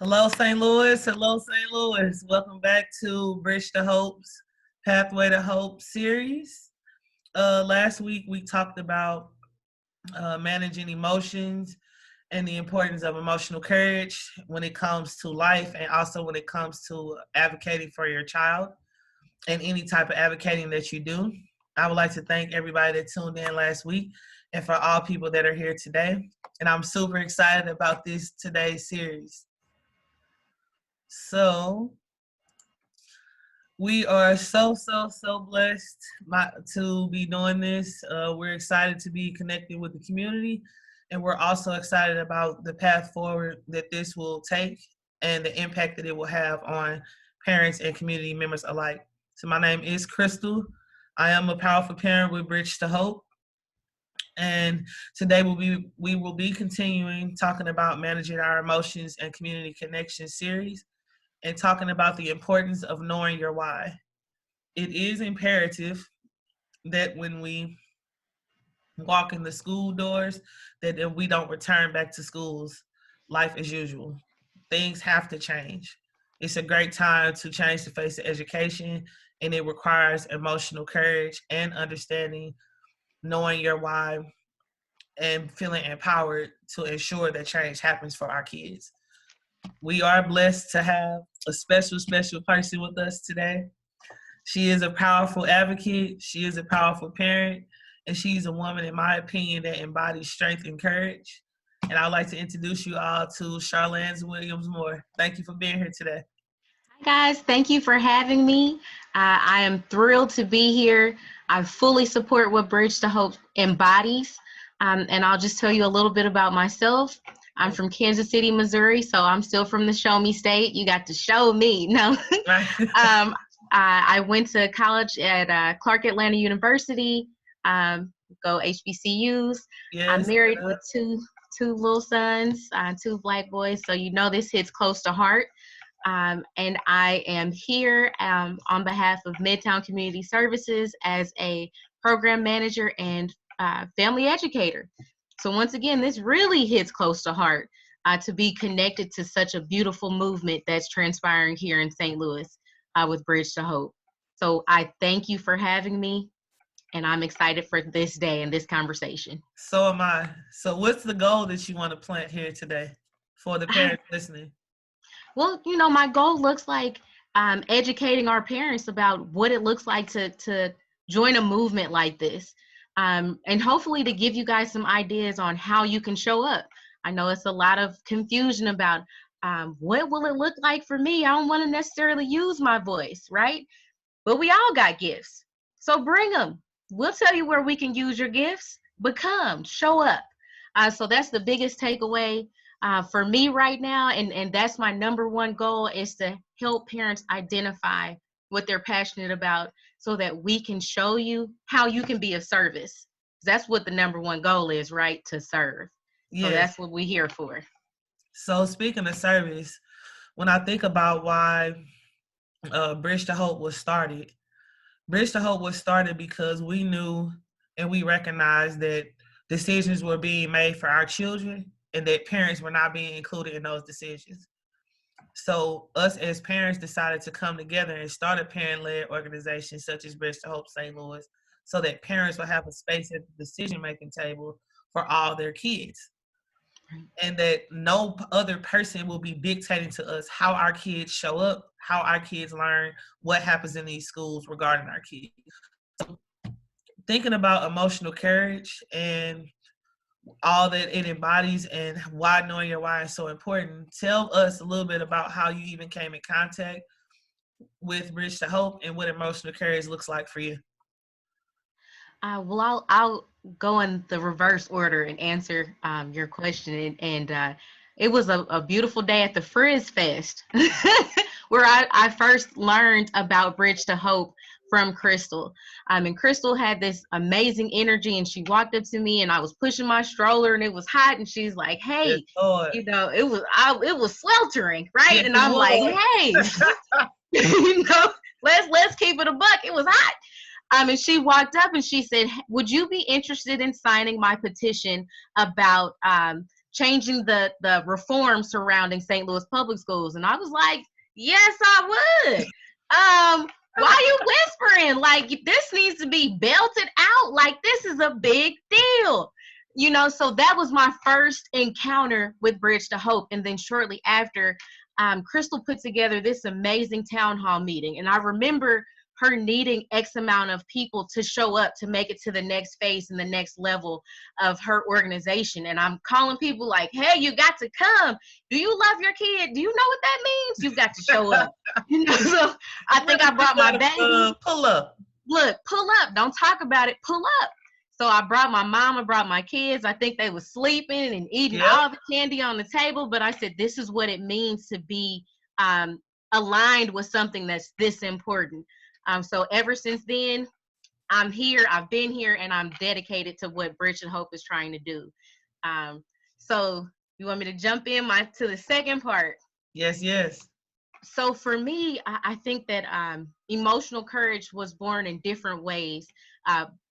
Hello, St. Louis. Hello, St. Louis. Welcome back to Bridge to Hope's Pathway to Hope series. Last week, we talked about managing emotions and the importance of emotional courage when it comes to life and also when it comes to advocating for your child and any type of advocating that you do. I would like to thank everybody that tuned in last week and for all people that are here today. And I'm super excited about this today's series. So we are so blessed to be doing this. We're excited to be connected with the community, and we're also excited about the path forward that this will take and the impact that it will have on parents and community members alike. So my name is Crystal. I am a powerful parent with Bridge to Hope. And today we will be continuing talking about managing our emotions and community connection series and talking about the importance of knowing your why. It is imperative that when we walk in the school doors, that if we don't return back to schools, life as usual. Things have to change. It's a great time to change the face of education, and it requires emotional courage and understanding, knowing your why, and feeling empowered to ensure that change happens for our kids. We are blessed to have a special person with us today. She is a powerful advocate. She is a powerful parent. And she's a woman, in my opinion, that embodies strength and courage. And I'd like to introduce you all to Charlan Williams Moore. Thank you for being here today. Hi guys, thank you for having me. I am thrilled to be here. I fully support what Bridge to Hope embodies. And I'll just tell you a little bit about myself. I'm from Kansas City, Missouri, so I'm still from the Show Me State. You got to show me. No. I went to college at Clark Atlanta University, go HBCUs. Yes, I'm married with two little sons, two black boys, so you know this hits close to heart. And I am here on behalf of Midtown Community Services as a program manager and family educator. So once again, this really hits close to heart to be connected to such a beautiful movement that's transpiring here in St. Louis with Bridge to Hope. So I thank you for having me, and I'm excited for this day and this conversation. So am I. So what's the goal that you want to plant here today for the parents listening? Well, my goal looks like educating our parents about what it looks like to join a movement like this. And hopefully to give you guys some ideas on how you can show up. I know it's a lot of confusion about what will it look like for me? I don't want to necessarily use my voice, right? But we all got gifts. So bring them. We'll tell you where we can use your gifts, but come, show up. So that's the biggest takeaway for me right now. And that's my number one goal, is to help parents identify what they're passionate about so that we can show you how you can be of service. That's what the number one goal is, right? To serve. Yes. So that's what we're here for. So speaking of service, when I think about why Bridge to Hope was started, Bridge to Hope was started because we knew and we recognized that decisions were being made for our children and that parents were not being included in those decisions. So us as parents decided to come together and start a parent-led organization such as Bridge to Hope St. Louis so that parents will have a space at the decision-making table for all their kids. And that no other person will be dictating to us how our kids show up, how our kids learn, what happens in these schools regarding our kids. So thinking about emotional courage and all that it embodies and why knowing your why is so important, tell us a little bit about how you even came in contact with Bridge to Hope and what emotional courage looks like for you. Well, I'll go in the reverse order and answer your question. And it was a beautiful day at the Frizz Fest where I first learned about Bridge to Hope from Crystal. And Crystal had this amazing energy, and she walked up to me, and I was pushing my stroller, and it was hot, and she's like, "Hey, it was sweltering, right?" Yes, and I'm like, "Hey, let's keep it a buck. It was hot." And she walked up and she said, "Would you be interested in signing my petition about changing the reform surrounding St. Louis public schools. And I was like, yes, I would. Why are you whispering? Like, this needs to be belted out. Like, this is a big deal. You know, so that was my first encounter with Bridge to Hope. And then shortly after, Crystal put together this amazing town hall meeting. And I remember her needing X amount of people to show up to make it to the next phase and the next level of her organization. And I'm calling people like, hey, you got to come. Do you love your kid? Do you know what that means? You've got to show up. You know, so I think I brought my baby. Pull up. Look, pull up. Don't talk about it. Pull up. So I brought my mom, I brought my kids. I think they were sleeping and eating all the candy on the table. But I said, this is what it means to be aligned with something that's this important. So ever since then, I'm here, I've been here, and I'm dedicated to what Bridge to Hope is trying to do. So you want me to jump in to the second part? Yes, yes. So for me, I think that emotional courage was born in different ways.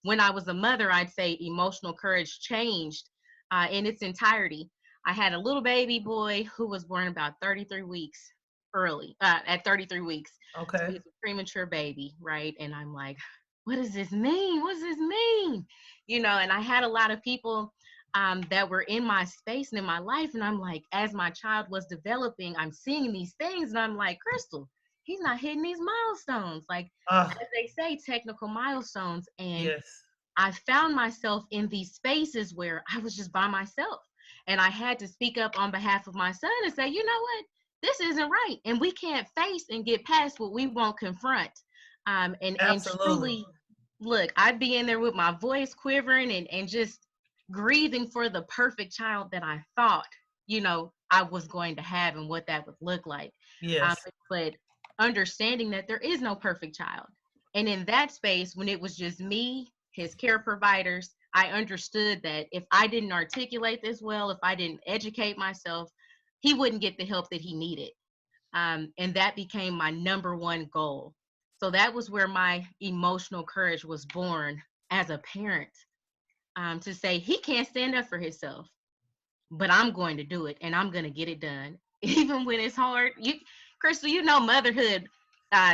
When I was a mother, I'd say emotional courage changed in its entirety. I had a little baby boy who was born about 33 weeks early, at 33 weeks. Okay. So he's a premature baby, right? And I'm like, what does this mean? What does this mean? You know, and I had a lot of people that were in my space and in my life. And I'm like, as my child was developing, I'm seeing these things and I'm like, Crystal, he's not hitting these milestones. Like, as they say, technical milestones. And yes. I found myself in these spaces where I was just by myself. And I had to speak up on behalf of my son and say, you know what? This isn't right. And we can't face and get past what we won't confront. And truly, look, I'd be in there with my voice quivering and just grieving for the perfect child that I thought, you know, I was going to have and what that would look like. Yes. But understanding that there is no perfect child. And in that space, when it was just me, his care providers, I understood that if I didn't articulate this well, if I didn't educate myself, he wouldn't get the help that he needed. And that became my number one goal. So that was where my emotional courage was born as a parent, to say he can't stand up for himself, but I'm going to do it and I'm going to get it done. Even when it's hard. Crystal, you know, motherhood,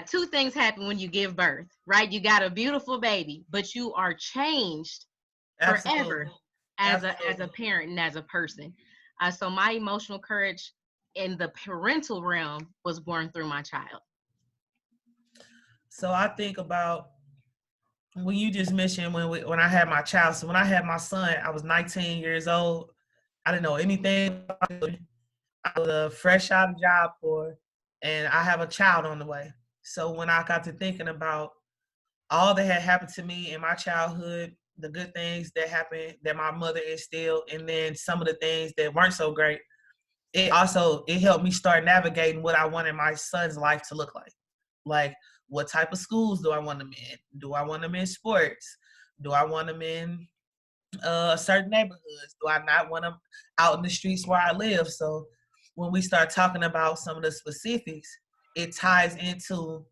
two things happen when you give birth, right? You got a beautiful baby, but you are changed forever as a parent and as a person. So my emotional courage in the parental realm was born through my child. So I think about when you just mentioned when I had my child. So when I had my son, I was 19 years old. I didn't know anything about it. I was fresh out of Job Corps, and I have a child on the way. So when I got to thinking about all that had happened to me in my childhood, the good things that happened that my mother instilled, and then some of the things that weren't so great, it helped me start navigating what I wanted my son's life to look like. Like, what type of schools do I want them in? Do I want them in sports? Do I want them in certain neighborhoods? Do I not want them out in the streets where I live? So when we start talking about some of the specifics, it ties into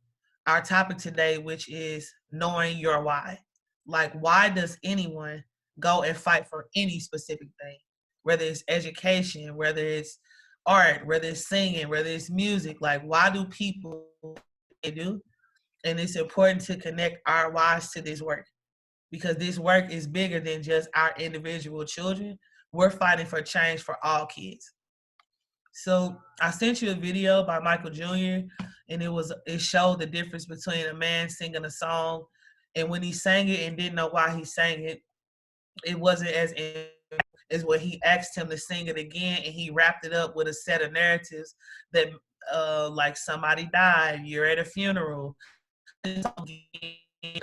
our topic today, which is knowing your why. Like, why does anyone go and fight for any specific thing? Whether it's education, whether it's art, whether it's singing, whether it's music. Like, why do people do? And it's important to connect our whys to this work, because this work is bigger than just our individual children. We're fighting for change for all kids. So I sent you a video by Michael Jr., and it showed the difference between a man singing a song, and when he sang it and didn't know why he sang it, it wasn't as what he asked him to sing it again, and he wrapped it up with a set of narratives that like somebody died, you're at a funeral,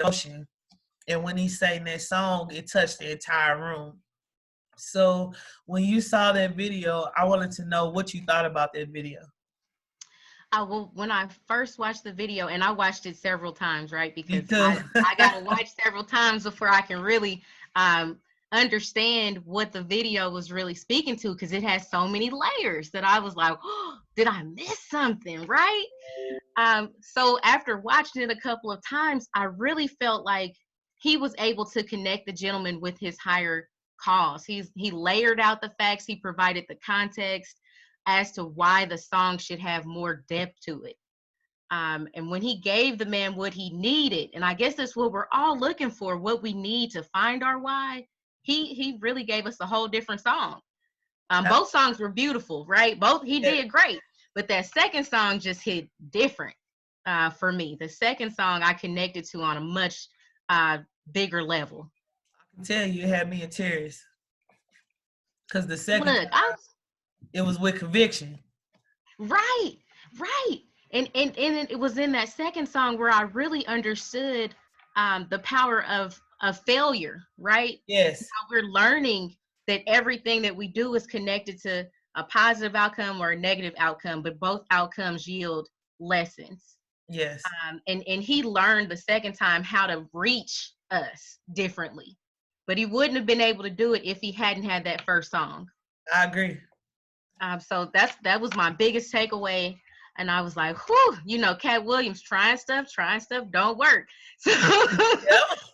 ocean. And when he sang that song, it touched the entire room. So when you saw that video, I wanted to know what you thought about that video. Well, when I first watched the video, and I watched it several times, right? Because I got to watch several times before I can really understand what the video was really speaking to, because it has so many layers that I was like, oh, did I miss something, right? So after watching it a couple of times, I really felt like he was able to connect the gentleman with his higher cause. He layered out the facts. He provided the context as to why the song should have more depth to it. And when he gave the man what he needed, and I guess that's what we're all looking for, what we need to find our why, he really gave us a whole different song. Both songs were beautiful, right? Both, he did great, but that second song just hit different for me. The second song I connected to on a much bigger level. I can tell you it had me in tears. Because the second Look, it was with conviction. Right. And it was in that second song where I really understood the power of failure, right? Yes. How we're learning that everything that we do is connected to a positive outcome or a negative outcome, but both outcomes yield lessons. Yes. And he learned the second time how to reach us differently, but he wouldn't have been able to do it if he hadn't had that first song. I agree. So that was my biggest takeaway. And I was like, whew, you know, Cat Williams trying stuff don't work. So,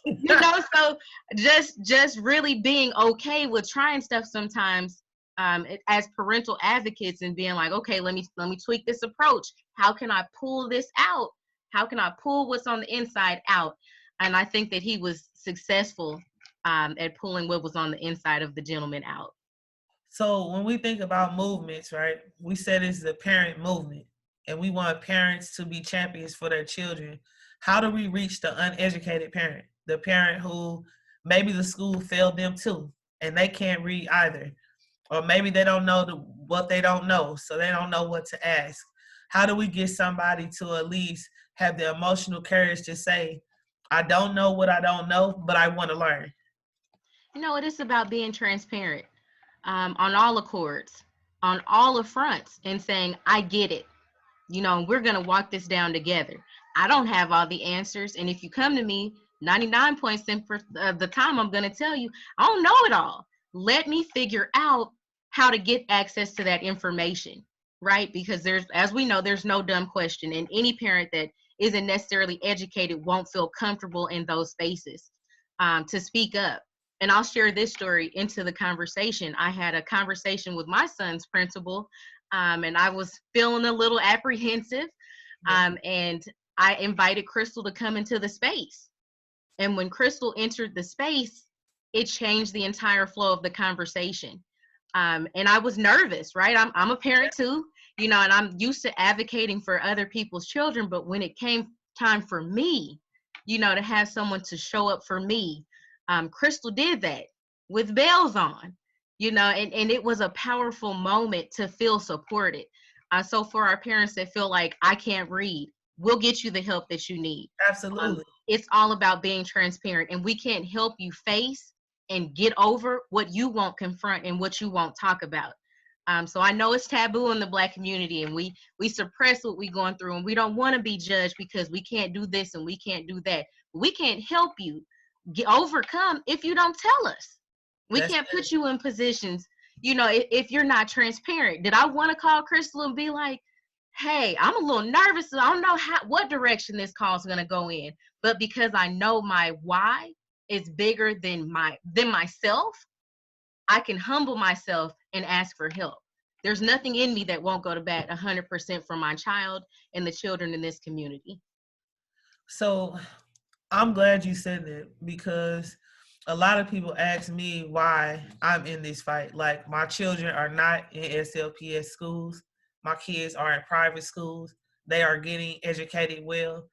you know, so just really being okay with trying stuff sometimes as parental advocates and being like, okay, let me tweak this approach. How can I pull this out? How can I pull what's on the inside out? And I think that he was successful at pulling what was on the inside of the gentleman out. So when we think about movements, right, we said it's the parent movement and we want parents to be champions for their children. How do we reach the uneducated parent, the parent who maybe the school failed them too and they can't read either? Or maybe they don't know what they don't know, so they don't know what to ask. How do we get somebody to at least have the emotional courage to say, I don't know what I don't know, but I want to learn? You know, it is about being transparent on all accords, on all the fronts, and saying, I get it. You know, we're going to walk this down together. I don't have all the answers. And if you come to me 99% of the time, I'm going to tell you, I don't know it all. Let me figure out how to get access to that information, right? Because as we know, there's no dumb question. And any parent that isn't necessarily educated won't feel comfortable in those spaces to speak up. And I'll share this story into the conversation. I had a conversation with my son's principal, and I was feeling a little apprehensive. And I invited Crystal to come into the space. And when Crystal entered the space, it changed the entire flow of the conversation. And I was nervous, right? I'm a parent too, you know, and I'm used to advocating for other people's children. But when it came time for me, you know, to have someone to show up for me, Crystal did that with bells on, you know, and it was a powerful moment to feel supported. So for our parents that feel like I can't read, we'll get you the help that you need. Absolutely. It's all about being transparent, and we can't help you face and get over what you won't confront and what you won't talk about. So I know it's taboo in the Black community, and we suppress what we're going through, and we don't want to be judged because we can't do this and we can't do that. We can't help you overcome if you don't tell us. We can't put you in positions, you know, if you're not transparent. Did I want to call Crystal and be like, hey, I'm a little nervous, so I don't know what direction this call is going to go in, but because I know my why is bigger than myself, I can humble myself and ask for help. There's nothing in me that won't go to bat 100% for my child and the children in this community. So I'm glad you said that, because a lot of people ask me why I'm in this fight. Like, my children are not in SLPS schools. My kids are in private schools. They are getting educated well.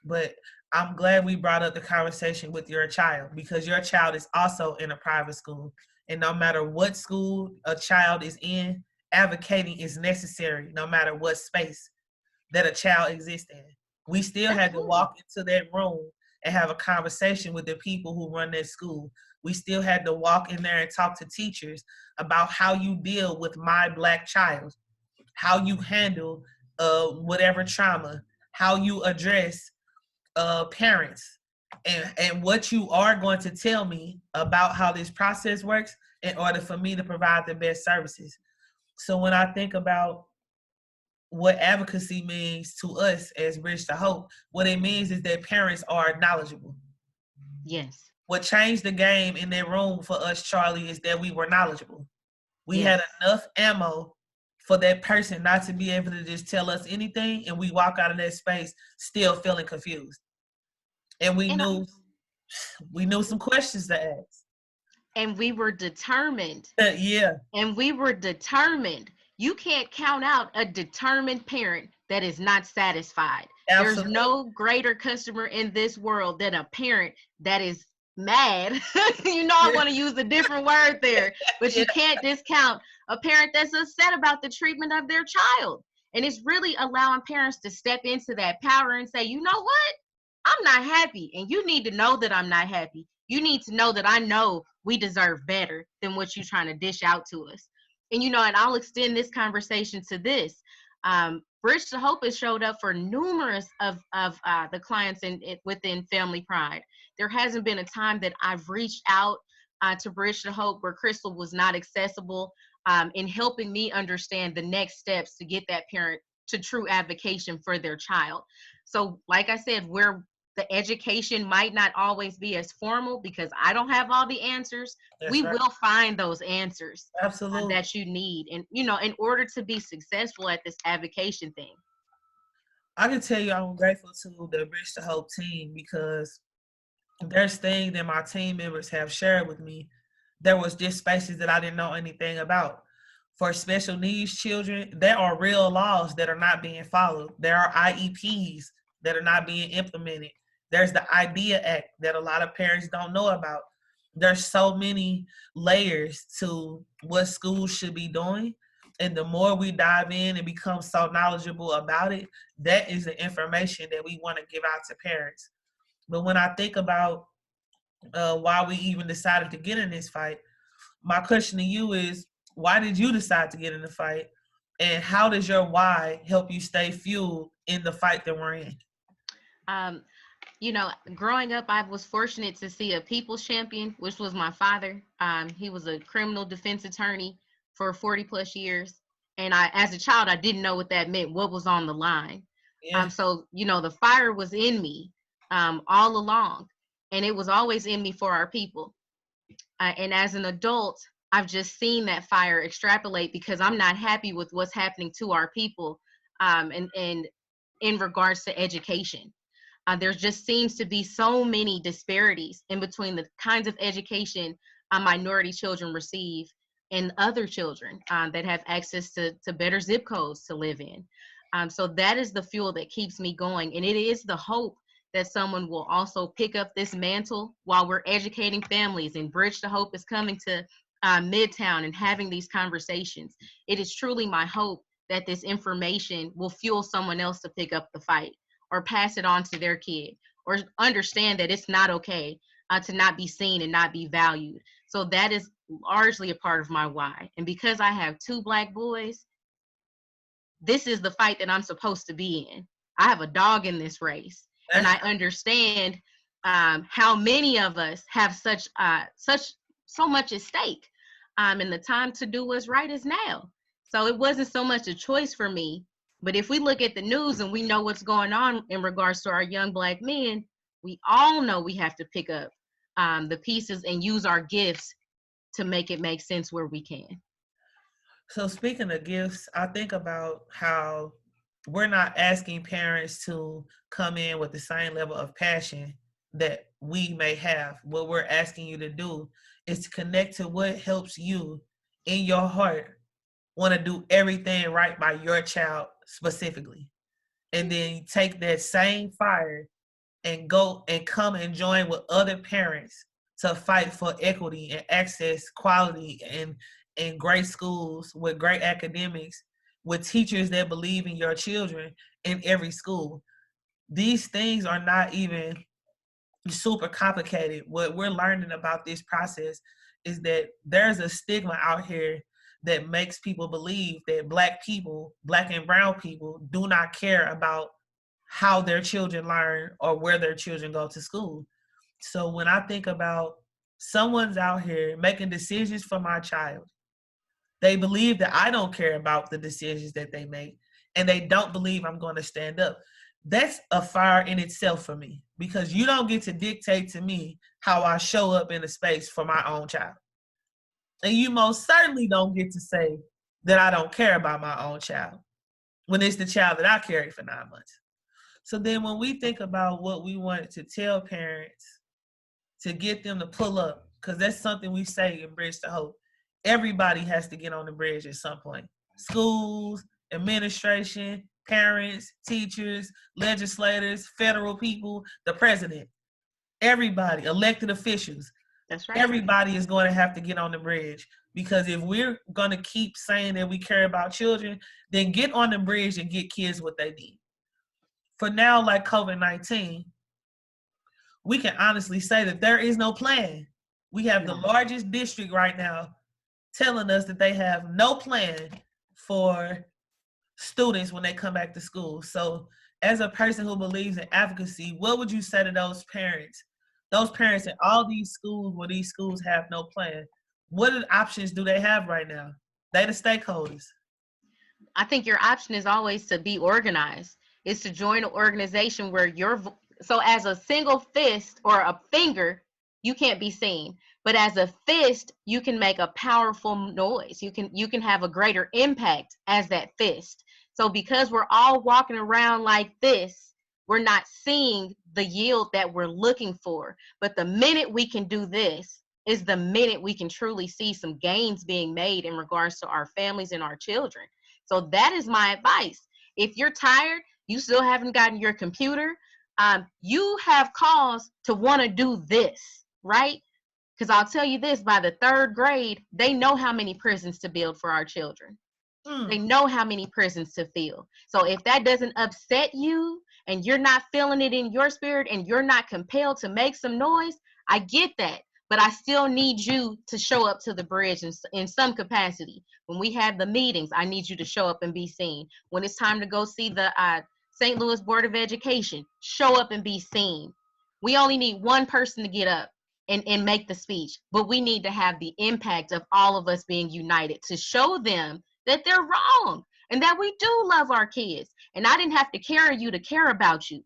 But I'm glad we brought up the conversation with your child, because your child is also in a private school. And no matter what school a child is in, advocating is necessary, no matter what space that a child exists in. We still had to walk into that room and have a conversation with the people who run that school. We still had to walk in there and talk to teachers about how you deal with my Black child, how you handle whatever trauma, how you address parents, and what you are going to tell me about how this process works in order for me to provide the best services. So when I think about what advocacy means to us as Bridge to Hope, what it means is that parents are knowledgeable. Yes. What changed the game in that room for us, Charlie, is that we were knowledgeable. We Yes. had enough ammo for that person not to be able to just tell us anything, and we walk out of that space still feeling confused. And And we knew some questions to ask. we were determined. Yeah, And we were determined. You can't count out a determined parent that is not satisfied. There's absolutely. no greater customer in this world than a parent that is mad. I want to use a different word there, but you can't discount a parent that's upset about the treatment of their child. And it's really allowing parents to step into that power and say, you know what? I'm not happy. And you need to know that I'm not happy. You need to know that I know we deserve better than what you're trying to dish out to us. And I'll extend this conversation to this. Bridge to Hope has showed up for numerous of the clients within Family Pride. There hasn't been a time that I've reached out to Bridge to Hope where Crystal was not accessible in helping me understand the next steps to get that parent to true advocation for their child. So, like I said, the education might not always be as formal because I don't have all the answers. That's We right. will find those answers Absolutely. that you need. And, in order to be successful at this advocation thing. I can tell you I'm grateful to the Bridge to Hope team because there's things that my team members have shared with me. There was just spaces that I didn't know anything about. For special needs children, there are real laws that are not being followed. There are IEPs that are not being implemented. There's the IDEA Act that a lot of parents don't know about. There's so many layers to what schools should be doing. And the more we dive in and become so knowledgeable about it, that is the information that we want to give out to parents. But when I think about why we even decided to get in this fight, my question to you is, why did you decide to get in the fight? And how does your why help you stay fueled in the fight that we're in? Um, growing up, I was fortunate to see a people's champion, which was my father. He was a criminal defense attorney for 40 plus years. And as a child, I didn't know what that meant, what was on the line. Yeah. So, the fire was in me all along, and it was always in me for our people. And as an adult, I've just seen that fire extrapolate because I'm not happy with what's happening to our people and in regards to education. There just seems to be so many disparities in between the kinds of education minority children receive and other children that have access to better zip codes to live in. So that is the fuel that keeps me going. And it is the hope that someone will also pick up this mantle while we're educating families, and Bridge to Hope is coming to Midtown and having these conversations. It is truly my hope that this information will fuel someone else to pick up the fight or pass it on to their kid or understand that it's not okay to not be seen and not be valued. So that is largely a part of my why. And because I have 2 Black boys, this is the fight that I'm supposed to be in. I have a dog in this race. And I understand how many of us have so much at stake. And the time to do what's right is now. So it wasn't so much a choice for me. But if we look at the news and we know what's going on in regards to our young Black men, we all know we have to pick up the pieces and use our gifts to make it make sense where we can. So speaking of gifts, I think about how we're not asking parents to come in with the same level of passion that we may have. What we're asking you to do is to connect to what helps you in your heart want to do everything right by your child specifically. And then take that same fire and go and come and join with other parents to fight for equity and access, quality, and great schools with great academics, with teachers that believe in your children in every school. These things are not even super complicated. What we're learning about this process is that there's a stigma out here that makes people believe that Black people, Black and brown people, do not care about how their children learn or where their children go to school. So when I think about someone's out here making decisions for my child, they believe that I don't care about the decisions that they make, and they don't believe I'm going to stand up. That's a fire in itself for me, because you don't get to dictate to me how I show up in a space for my own child. And you most certainly don't get to say that I don't care about my own child when it's the child that I carried for 9 months. So then when we think about what we wanted to tell parents to get them to pull up, because that's something we say in Bridge to Hope, everybody has to get on the bridge at some point. Schools, administration, parents, teachers, legislators, federal people, the president, everybody, elected officials. That's right. Everybody is going to have to get on the bridge, because if we're going to keep saying that we care about children, then get on the bridge and get kids what they need. For now, like COVID-19, we can honestly say that there is no plan. We have the largest district right now telling us that they have no plan for students when they come back to school. So as a person who believes in advocacy, what would you say to those parents in all these schools where these schools have no plan? What options do they have right now? They the stakeholders. I think your option is always to be organized. Is to join an organization where so as a single fist or a finger, you can't be seen. But as a fist, you can make a powerful noise. You can have a greater impact as that fist. So because we're all walking around like this, we're not seeing the yield that we're looking for. But the minute we can do this is the minute we can truly see some gains being made in regards to our families and our children. So that is my advice. If you're tired, you still haven't gotten your computer, you have cause to want to do this, right? Because I'll tell you this, by the 3rd grade, they know how many prisons to build for our children. They know how many prisons to fill. So if that doesn't upset you and you're not feeling it in your spirit and you're not compelled to make some noise, I get that. But I still need you to show up to the bridge in some capacity. When we have the meetings, I need you to show up and be seen. When it's time to go see the St. Louis Board of Education, show up and be seen. We only need one person to get up and make the speech, but we need to have the impact of all of us being united to show them that they're wrong and that we do love our kids. And I didn't have to carry you to care about you,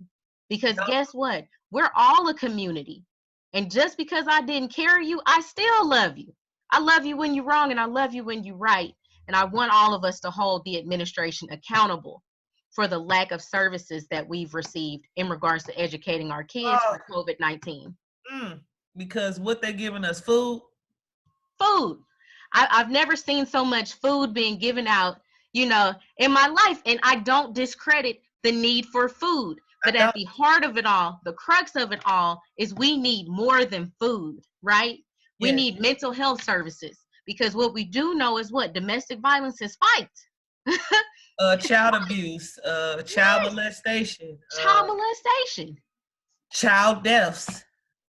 because guess what? We're all a community. And just because I didn't carry you, I still love you. I love you when you're wrong and I love you when you're right. And I want all of us to hold the administration accountable for the lack of services that we've received in regards to educating our kids for COVID-19. Because what they're giving us, food. I've never seen so much food being given out, in my life. And I don't discredit the need for food. But at the heart of it all, the crux of it all, is we need more than food, right? We need mental health services, because what we do know is what? Domestic violence has spiked. Child abuse, child molestation. Child deaths.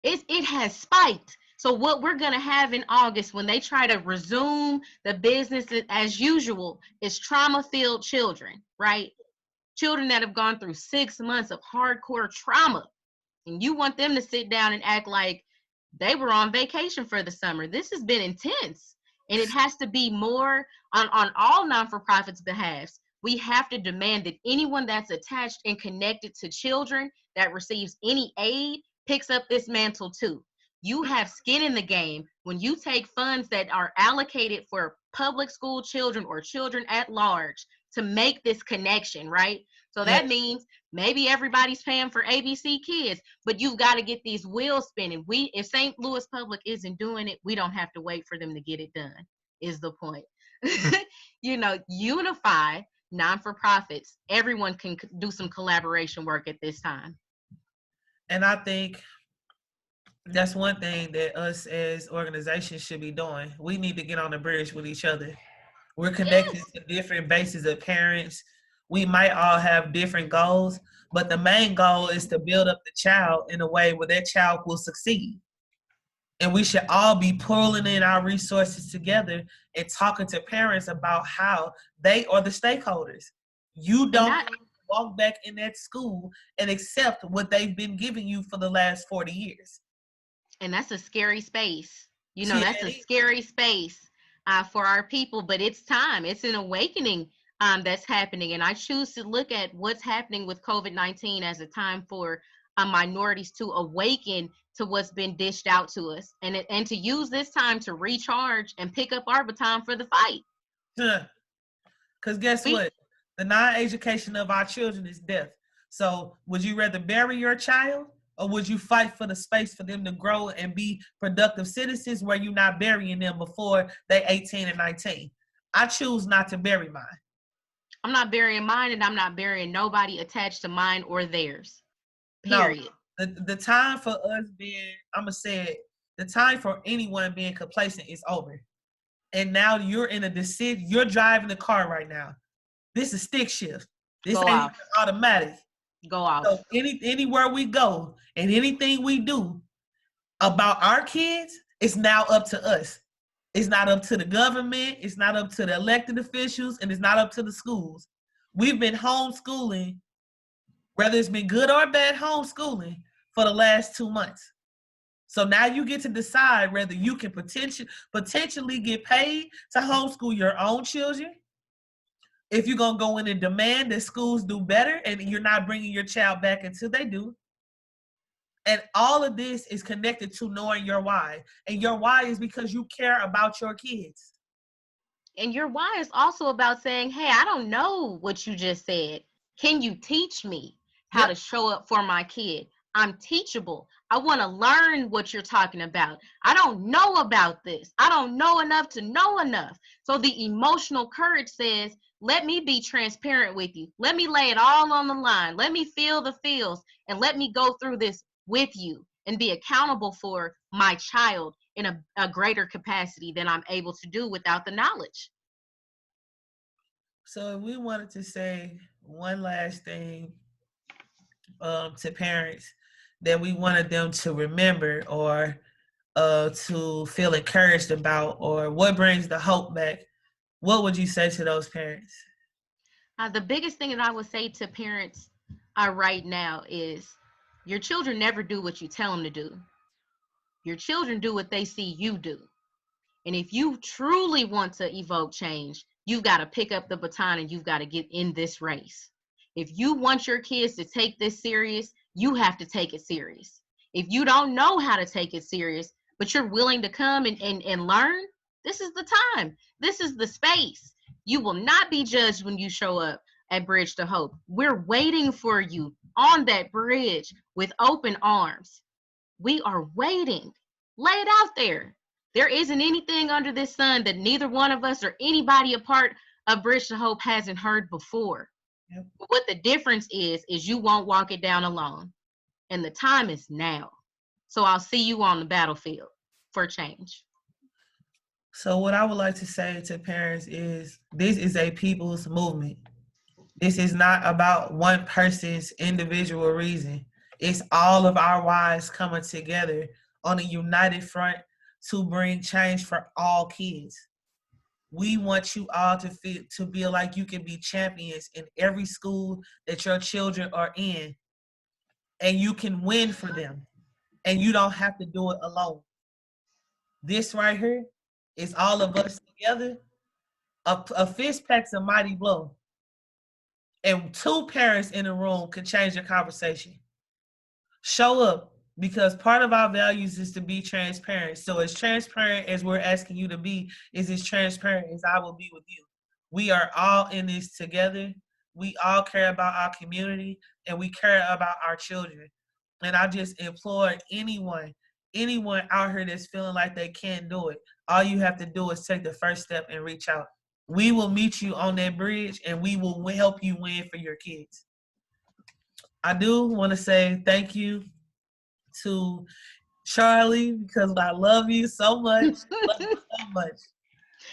It has spiked. So what we're going to have in August when they try to resume the business as usual is trauma-filled children, right? Children that have gone through 6 months of hardcore trauma. And you want them to sit down and act like they were on vacation for the summer. This has been intense. And it has to be more on all non-for-profits' behalves. We have to demand that anyone that's attached and connected to children that receives any aid picks up this mantle too. You have skin in the game when you take funds that are allocated for public school children or children at large to make this connection, right? So that means maybe everybody's paying for ABC Kids, but you've got to get these wheels spinning. If St. Louis Public isn't doing it, we don't have to wait for them to get it done, is the point. Unify non-for-profits. Everyone can do some collaboration work at this time. And I think that's one thing that us as organizations should be doing. We need to get on the bridge with each other. We're connected to different bases of parents. We might all have different goals, but the main goal is to build up the child in a way where that child will succeed. And we should all be pulling in our resources together and talking to parents about how they are the stakeholders. You don't walk back in that school and accept what they've been giving you for the last 40 years. And that's a scary space. That's a scary space for our people, but it's time. It's an awakening that's happening. And I choose to look at what's happening with COVID-19 as a time for minorities to awaken to what's been dished out to us, and to use this time to recharge and pick up our baton for the fight. Because guess what? The non-education of our children is death. So would you rather bury your child, or would you fight for the space for them to grow and be productive citizens where you're not burying them before they're 18 and 19? I choose not to bury mine. I'm not burying mine, and I'm not burying nobody attached to mine or theirs. Period. No, the time for us being, I'm going to say it, the time for anyone being complacent is over. And now you're in a decision, you're driving the car right now. This is stick shift. This Go ain't off. automatic. Go off. So anywhere we go and anything we do about our kids, it's now up to us. It's not up to the government. It's not up to the elected officials, and it's not up to the schools. We've been homeschooling, whether it's been good or bad homeschooling, for the last 2 months. So now you get to decide whether you can potentially get paid to homeschool your own children, if you're going to go in and demand that schools do better and you're not bringing your child back until they do. And all of this is connected to knowing your why. And your why is because you care about your kids. And your why is also about saying, hey, I don't know what you just said. Can you teach me how to show up for my kid? I'm teachable. I want to learn what you're talking about. I don't know about this. I don't know enough to know enough. So the emotional courage says, let me be transparent with you. Let me lay it all on the line. Let me feel the feels, and let me go through this with you and be accountable for my child in a greater capacity than I'm able to do without the knowledge. So we wanted to say one last thing to parents that we wanted them to remember, or to feel encouraged about, or what brings the hope back. What would you say to those parents? The biggest thing that I would say to parents right now is your children never do what you tell them to do. Your children do what they see you do. And if you truly want to evoke change, you've got to pick up the baton and you've got to get in this race. If you want your kids to take this serious, you have to take it serious. If you don't know how to take it serious, but you're willing to come and learn, this is the time. This is the space. You will not be judged when you show up at Bridge to Hope. We're waiting for you on that bridge with open arms. We are waiting. Lay it out there. There isn't anything under this sun that neither one of us or anybody a part of Bridge to Hope hasn't heard before. Yep. But what the difference is you won't walk it down alone. And the time is now. So I'll see you on the battlefield for change. So what I would like to say to parents is, this is a people's movement. This is not about one person's individual reason. It's all of our whys coming together on a united front to bring change for all kids. We want you all to feel like you can be champions in every school that your children are in, and you can win for them, and you don't have to do it alone. This right here is all of us together. A fist packs a mighty blow. And 2 parents in a room can change the conversation. Show up, because part of our values is to be transparent. So as transparent as we're asking you to be, is as transparent as I will be with you. We are all in this together. We all care about our community, and we care about our children. And I just implore anyone out here that's feeling like they can't do it, all you have to do is take the first step and reach out. We will meet you on that bridge, and we will help you win for your kids. I do want to say thank you to Charlie, because I love you so much. Love you so much.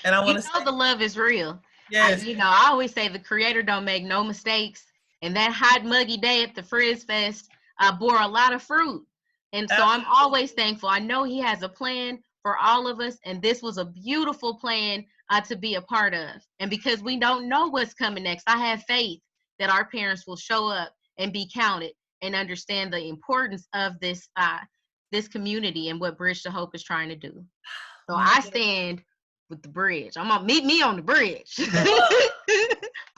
And I want to say the love is real. Yes. I always say the Creator don't make no mistakes. And that hot, muggy day at the Frizz Fest bore a lot of fruit. And so I'm always thankful. I know He has a plan for all of us, and this was a beautiful plan to be a part of. And because we don't know what's coming next, I have faith that our parents will show up and be counted and understand the importance of this community and what Bridge to Hope is trying to do. So I stand with the bridge. I'm gonna meet me on the bridge.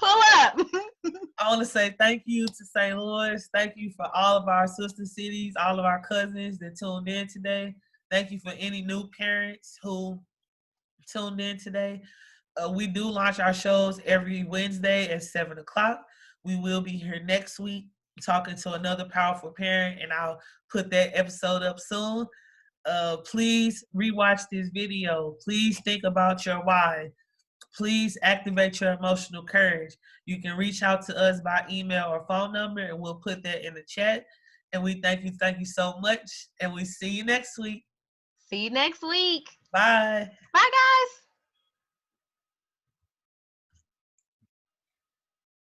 Pull up. I want to say thank you to St. Louis. Thank you for all of our sister cities, all of our cousins that tuned in today. Thank you for any new parents who tuned in today. We do launch our shows every Wednesday at 7 o'clock. We will be here next week talking to another powerful parent, and I'll put that episode up soon. Please rewatch this video. Please think about your why. Please activate your emotional courage. You can reach out to us by email or phone number, and we'll put that in the chat. And we thank you so much, and we see you next week. See you next week. Bye. Bye, guys.